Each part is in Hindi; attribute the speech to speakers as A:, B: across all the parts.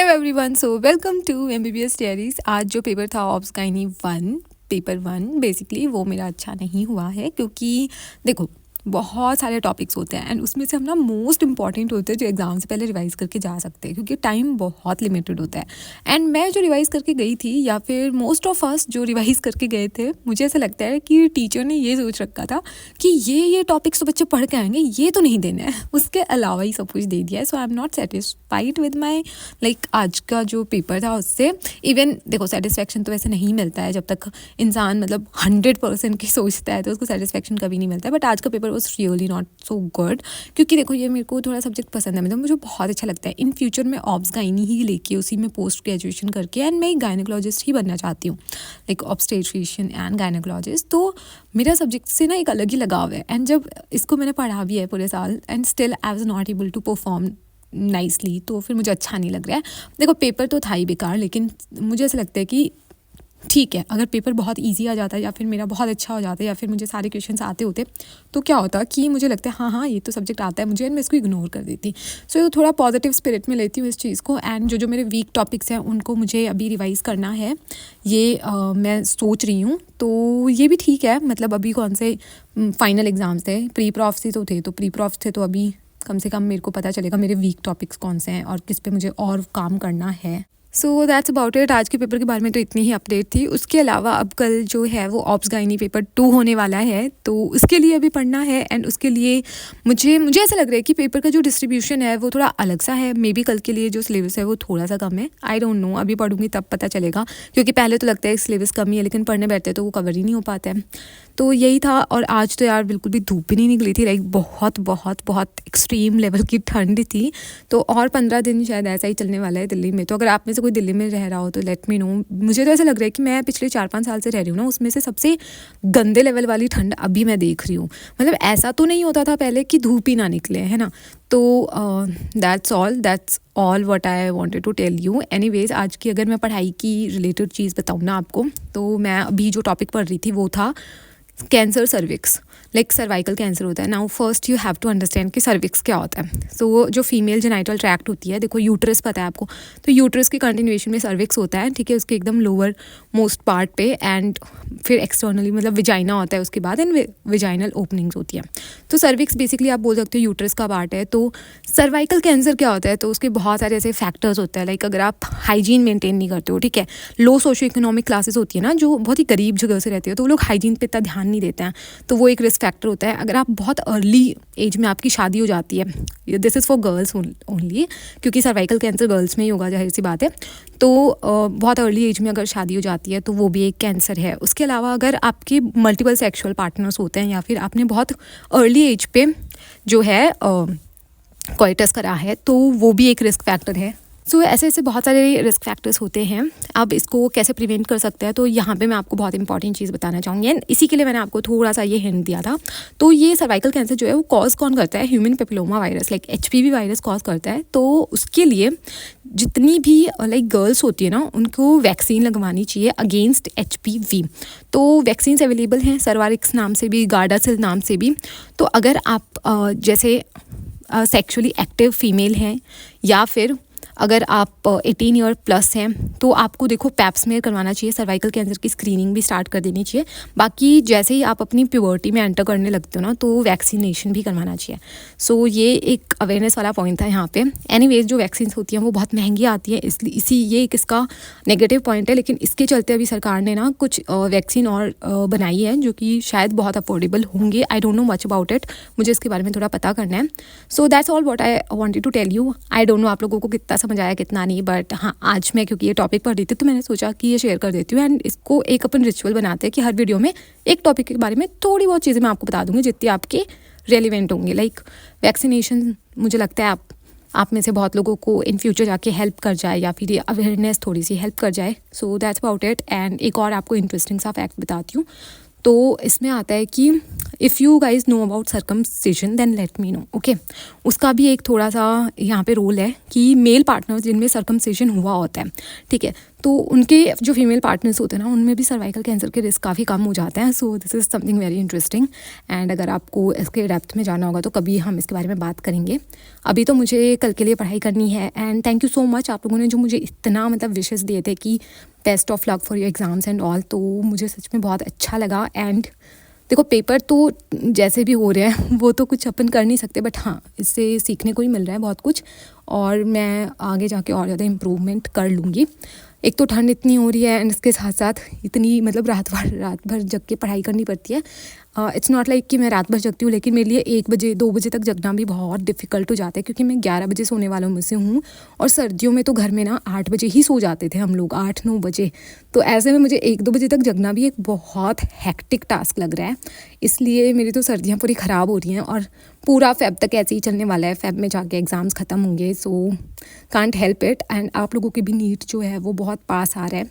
A: Everyone, so welcome to MBBS diaries. आज जो पेपर था ऑब्स गाइनी 1 पेपर 1 बेसिकली वो मेरा अच्छा नहीं हुआ है क्योंकि देखो बहुत सारे टॉपिक्स होते हैं एंड उसमें से हम ना मोस्ट इंपॉर्टेंट होते हैं जो एग्ज़ाम से पहले रिवाइज़ करके जा सकते हैं क्योंकि टाइम बहुत लिमिटेड होता है। एंड मैं जो रिवाइज़ करके गई थी या फिर मोस्ट ऑफ अस जो रिवाइज़ करके गए थे, मुझे ऐसा लगता है कि टीचर ने ये सोच रखा था कि ये टॉपिक्स तो बच्चे पढ़ के आएंगे, ये तो नहीं देना है, उसके अलावा ही सब कुछ दे दिया है। So I am not satisfied with my आज का जो पेपर था उससे। इवन देखो सेटिस्फेक्शन तो वैसे नहीं मिलता है जब तक इंसान 100% की सोचता है तो उसको सेटिस्फेक्शन कभी नहीं मिलता है। बट आज का paper was really not so good क्योंकि देखो ये मेरे को थोड़ा सब्जेक्ट पसंद है, मुझे बहुत अच्छा लगता है। इन फ्यूचर मैं ऑब्स गाइनी ही लेके उसी में पोस्ट ग्रेजुएशन करके एंड मैं एक गायनेकोलॉजिस्ट ही बनना चाहती हूँ, लाइक ऑब्स्टेट्रिशियन एंड गायनेकोलॉजिस्ट। तो मेरा सब्जेक्ट से ना एक अलग ही लगाव है एंड जब इसको मैंने पढ़ा भी है पूरे साल and still I was not able to perform nicely, तो फिर मुझे अच्छा नहीं लग रहा है। देखो पेपर तो था ही बेकार, लेकिन मुझे ऐसा लगता है कि ठीक है, अगर पेपर बहुत इजी आ जाता है या फिर मेरा बहुत अच्छा हो जाता है या फिर मुझे सारे क्वेश्चंस आते होते तो क्या होता कि मुझे लगता है हाँ ये तो सब्जेक्ट आता है मुझे एंड मैं इसको इग्नोर कर देती। सो थोड़ा पॉजिटिव स्पिरिट में लेती हूँ इस चीज़ को। एंड जो मेरे वीक टॉपिक्स हैं उनको मुझे अभी रिवाइज़ करना है, ये मैं सोच रही हूँ। तो ये भी ठीक है, अभी कौन से फाइनल एग्ज़ाम्स थे, प्री प्रॉफ्स तो थे, तो प्री प्रॉफ्स थे तो अभी कम से कम मेरे को पता चलेगा मेरे वीक टॉपिक्स कौन से हैं और किस पे मुझे और काम करना है। So that's about it. आज के पेपर के बारे में तो इतनी ही अपडेट थी। उसके अलावा अब कल जो है वो ऑब्स गाइनी पेपर 2 होने वाला है, तो उसके लिए अभी पढ़ना है। एंड उसके लिए मुझे ऐसा लग रहा है कि पेपर का जो डिस्ट्रीब्यूशन है वो थोड़ा अलग सा है। मे बी कल के लिए जो सिलेबस है वो थोड़ा सा कम है, आई डोंट नो, अभी पढ़ूंगी तब पता चलेगा। क्योंकि पहले तो लगता है सिलेबस कम ही है लेकिन पढ़ने बैठते तो वो कवर ही नहीं हो पाता है। तो यही था। और आज तो यार बिल्कुल भी धूप भी नहीं निकली थी, लाइक बहुत बहुत बहुत एक्सट्रीम लेवल की ठंड थी। तो और 15 दिन शायद ऐसा ही चलने वाला है दिल्ली में। तो अगर आप में से कोई दिल्ली में रह रहा हो तो लेट मी नो। मुझे तो ऐसा लग रहा है कि मैं पिछले 4-5 साल से रह रही हूँ ना, उसमें से सबसे गंदे लेवल वाली ठंड अभी मैं देख रही हूँ। ऐसा तो नहीं होता था पहले कि धूप ही ना निकले, है ना। तो that's all what I wanted to tell you. Anyways, आज की अगर मैं पढ़ाई की रिलेटेड चीज़ बताऊँ ना आपको, तो मैं अभी जो टॉपिक पढ़ रही थी वो था cancer cervix, like cervical cancer होता है। Now first you have to understand कि सर्विक्स क्या होता है। सो जो फीमेल जेनाइटल ट्रैक्ट होती है, देखो यूट्रस पता है आपको, तो यूट्रस के कंटिन्यूएशन में सर्विक्स होता है, ठीक है, उसके एकदम लोअर मोस्ट पार्ट पे। एंड फिर एक्सटर्नली विजाइना होता है उसके बाद, एंड विजाइनल ओपनिंग्स होती है। तो सर्विक्स बेसिकली आप बोल सकते हो यूट्रस का पार्ट है। तो सर्वाइकल कैंसर क्या होता है, तो उसके बहुत सारे ऐसे फैक्टर्स होते हैं, लाइक अगर आप हाइजीन मेंटेन नहीं करते हो, ठीक है, लो सोशियो इकोनॉमिक क्लासेस होती है ना जो बहुत ही गरीब जगह से रहती है, तो वो लोग हाइजीन पे इतना ध्यान नहीं देते हैं, तो वो एक रिस्क फैक्टर होता है। अगर आप बहुत अर्ली एज में आपकी शादी हो जाती है, this is for girls only, क्योंकि सर्वाइकल कैंसर गर्ल्स में ही होगा, जाहिर सी बात है। तो बहुत अर्ली एज में अगर शादी हो जाती है तो वो भी एक कैंसर है। उसके अलावा अगर आपके मल्टीपल सेक्सुअल पार्टनर्स होते हैं या फिर आपने बहुत अर्ली एज पे जो है कोइटस करा है, तो वो भी एक रिस्क फैक्टर है। सो ऐसे बहुत सारे रिस्क फैक्टर्स होते हैं। अब इसको कैसे प्रिवेंट कर सकते हैं, तो यहाँ पे मैं आपको बहुत इंपॉर्टेंट चीज़ बताना चाहूँगी एंड इसी के लिए मैंने आपको थोड़ा सा ये हिंट दिया था। तो ये सर्वाइकल कैंसर जो है वो कॉज कौन करता है, human papilloma virus, like HPV virus cause करता है। तो उसके लिए जितनी भी लाइक गर्ल्स होती है ना, उनको वैक्सीन लगवानी चाहिए अगेंस्ट HPV। तो वैक्सीन अवेलेबल हैं सर्वारिक्स नाम से भी, गार्डासिल नाम से भी। तो अगर आप जैसे सेक्सुअली एक्टिव फीमेल हैं या फिर अगर आप 18 ईयर प्लस हैं, तो आपको देखो पैप स्मेयर करवाना चाहिए, सर्वाइकल कैंसर की स्क्रीनिंग भी स्टार्ट कर देनी चाहिए। बाकी जैसे ही आप अपनी प्यूबर्टी में एंटर करने लगते हो ना, तो वैक्सीनेशन भी करवाना चाहिए। सो ये एक अवेयरनेस वाला पॉइंट था यहाँ पे। एनीवेज, जो वैक्सीन होती हैं वो बहुत महंगी आती हैं, इसलिए ये एक इसका नेगेटिव पॉइंट है। लेकिन इसके चलते अभी सरकार ने ना कुछ वैक्सीन और बनाई है जो कि शायद बहुत अफोर्डेबल होंगे। I don't know much about it, मुझे इसके बारे में थोड़ा पता करना है। So that's all what I wanted to tell you. I don't know आप लोगों को कितना समझ आया कितना नहीं, बट हाँ, आज मैं क्योंकि ये टॉपिक पढ़ रही थी तो मैंने सोचा कि ये शेयर कर देती हूँ। एंड इसको एक अपन रिचुअल बनाते हैं कि हर वीडियो में एक टॉपिक के बारे में थोड़ी बहुत चीज़ें मैं आपको बता दूँगी जितनी आपके रेलिवेंट होंगी। लाइक वैक्सीनेशन, मुझे लगता है आप में से बहुत लोगों को इन फ्यूचर जाके हेल्प कर जाए या फिर ये अवेयरनेस थोड़ी सी हेल्प कर जाए। So that's about it. And एक और आपको इंटरेस्टिंग सा फैक्ट बताती हूँ। तो इसमें आता है कि if you guys know about circumcision then let me know, okay. उसका भी एक थोड़ा सा यहाँ पे रोल है कि मेल पार्टनर्स जिनमें सर्कमसिजन हुआ होता है, ठीक है, तो उनके जो फीमेल पार्टनर्स होते हैं ना, उनमें भी सर्वाइकल कैंसर के रिस्क काफ़ी कम हो जाते हैं। So this is something very interesting, and अगर आपको इसके डेप्थ में जाना होगा तो कभी हम इसके बारे में बात करेंगे। अभी तो मुझे कल के लिए पढ़ाई करनी है, and thank you so much आप लोगों ने जो मुझे इतना मतलब विशेस दिए थे कि best of luck for your exams and all. तो मुझे सच में बहुत अच्छा लगा। एंड देखो, पेपर तो जैसे भी हो रहे हैं वो तो कुछ अपन कर नहीं सकते, बट हाँ, इससे सीखने को ही मिल रहा है बहुत कुछ, और मैं आगे जाके और ज़्यादा इम्प्रूवमेंट कर लूँगी। एक तो ठंड इतनी हो रही है, एंड इसके साथ साथ इतनी मतलब रात भर जग के पढ़ाई करनी पड़ती है। इट्स नॉट लाइक कि मैं रात भर जगती हूँ, लेकिन मेरे लिए 1 बजे 2 बजे तक जगना भी बहुत डिफ़िकल्ट हो जाता है, क्योंकि मैं 11 बजे सोने वालों में से हूँ। और सर्दियों में तो घर में ना 8 बजे ही सो जाते थे हम लोग, 8-9 बजे। तो ऐसे में मुझे 1-2 बजे तक जगना भी एक बहुत हेक्टिक टास्क लग रहा है। इसलिए मेरी तो सर्दियाँ पूरी ख़राब हो रही हैं, और पूरा फ़ेब तक ऐसे ही चलने वाला है। फ़ेब में जाके एग्ज़ाम्स ख़त्म होंगे, so can't help it. And आप लोगों की भी नीट जो है वो बहुत पास आ रहा है,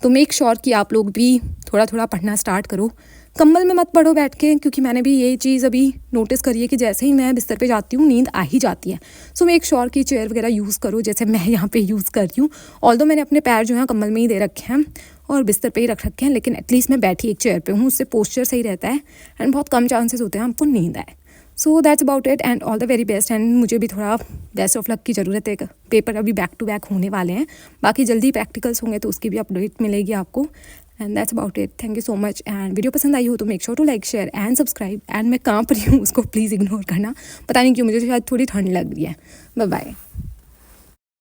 A: तो मेक श्योर कि आप लोग भी थोड़ा थोड़ा पढ़ना स्टार्ट करो। कंबल में मत पढ़ो बैठ के, क्योंकि मैंने भी ये चीज़ अभी नोटिस करी है कि जैसे ही मैं बिस्तर पे जाती हूँ नींद आ ही जाती है। सो मेक श्योर कि चेयर वगैरह यूज़ करो, जैसे मैं यहाँ पे यूज़ कर रही हूँ। ऑल्दो मैंने अपने पैर जो हैं कंबल में ही दे रखे हैं और बिस्तर पे ही रख रखे हैं, लेकिन एटलीस्ट मैं बैठी एक चेयर पे हूँ, उससे पोस्चर सही रहता है, एंड बहुत कम चांसेस होते हैं आपको नींद आए। So that's about it, and all the very best. And मुझे भी थोड़ा बेस्ट ऑफ लक की ज़रूरत है। पेपर अभी बैक टू बैक होने वाले हैं, बाकी जल्दी प्रैक्टिकल्स होंगे तो उसकी भी अपडेट मिलेगी आपको। And that's about it, thank you so much. And video पसंद आई हो तो make sure to like, share and subscribe. And मैं कहाँ पर हूँ उसको प्लीज़ इग्नोर करना, पता नहीं क्यों मुझे शायद थोड़ी ठंड लग रही है। Bye bye.